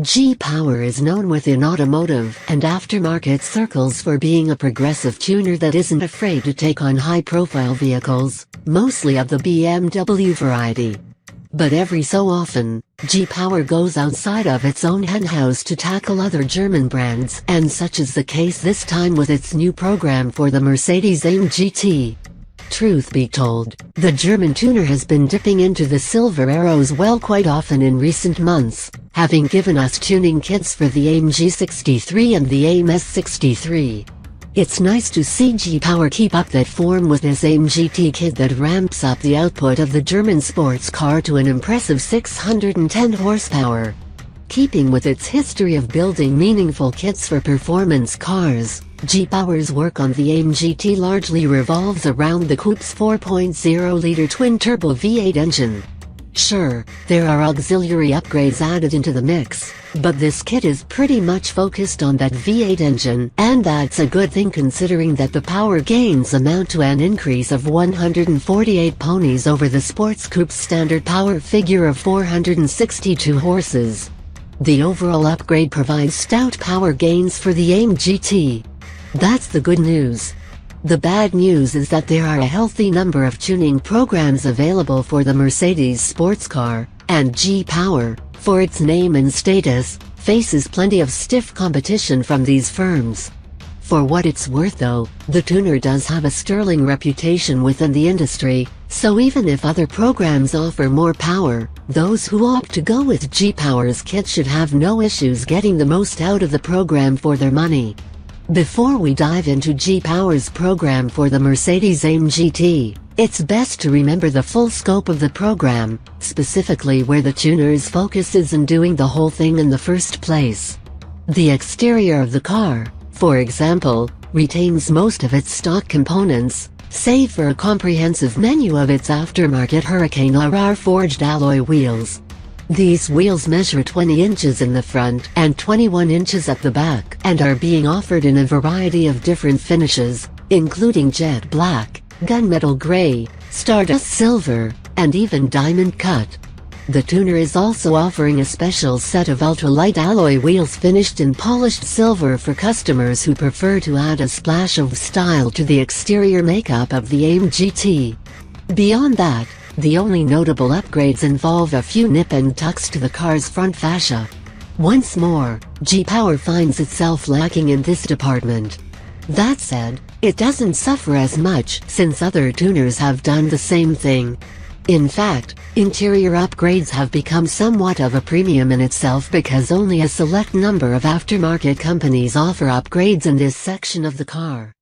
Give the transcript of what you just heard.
G-Power is known within automotive and aftermarket circles for being a progressive tuner that isn't afraid to take on high-profile vehicles, mostly of the BMW variety. But every so often, G-Power goes outside of its own henhouse to tackle other German brands, and such is the case this time with its new program for the Mercedes-AMG GT. Truth be told, the German tuner has been dipping into the silver arrows well quite often in recent months, having given us tuning kits for the AMG 63 and the AMS 63. It's nice to see G-Power keep up that form with this AMG GT kit that ramps up the output of the German sports car to an impressive 610 horsepower. Keeping with its history of building meaningful kits for performance cars, G-Power's work on the AMG GT largely revolves around the coupe's 4.0-liter twin-turbo V8 engine. Sure, there are auxiliary upgrades added into the mix, but this kit is pretty much focused on that V8 engine, and that's a good thing considering that the power gains amount to an increase of 148 ponies over the sports coupe's standard power figure of 462 horses. The overall upgrade provides stout power gains for the AMG GT. That's the good news. The bad news is that there are a healthy number of tuning programs available for the Mercedes sports car, and G-Power, for its name and status, faces plenty of stiff competition from these firms. For what it's worth though, the tuner does have a sterling reputation within the industry, so even if other programs offer more power, those who opt to go with G-Power's kit should have no issues getting the most out of the program for their money. Before we dive into G-Power's program for the Mercedes-AMG GT, it's best to remember the full scope of the program, specifically where the tuner's focus is in doing the whole thing in the first place. The exterior of the car, for example, retains most of its stock components, save for a comprehensive menu of its aftermarket Hurricane RR forged alloy wheels. These wheels measure 20 inches in the front and 21 inches at the back and are being offered in a variety of different finishes, including jet black, gunmetal gray, stardust silver, and even diamond cut. The tuner is also offering a special set of ultralight alloy wheels finished in polished silver for customers who prefer to add a splash of style to the exterior makeup of the AMG GT. Beyond that, the only notable upgrades involve a few nip and tucks to the car's front fascia. Once more, G-Power finds itself lacking in this department. That said, it doesn't suffer as much since other tuners have done the same thing. In fact, interior upgrades have become somewhat of a premium in itself because only a select number of aftermarket companies offer upgrades in this section of the car.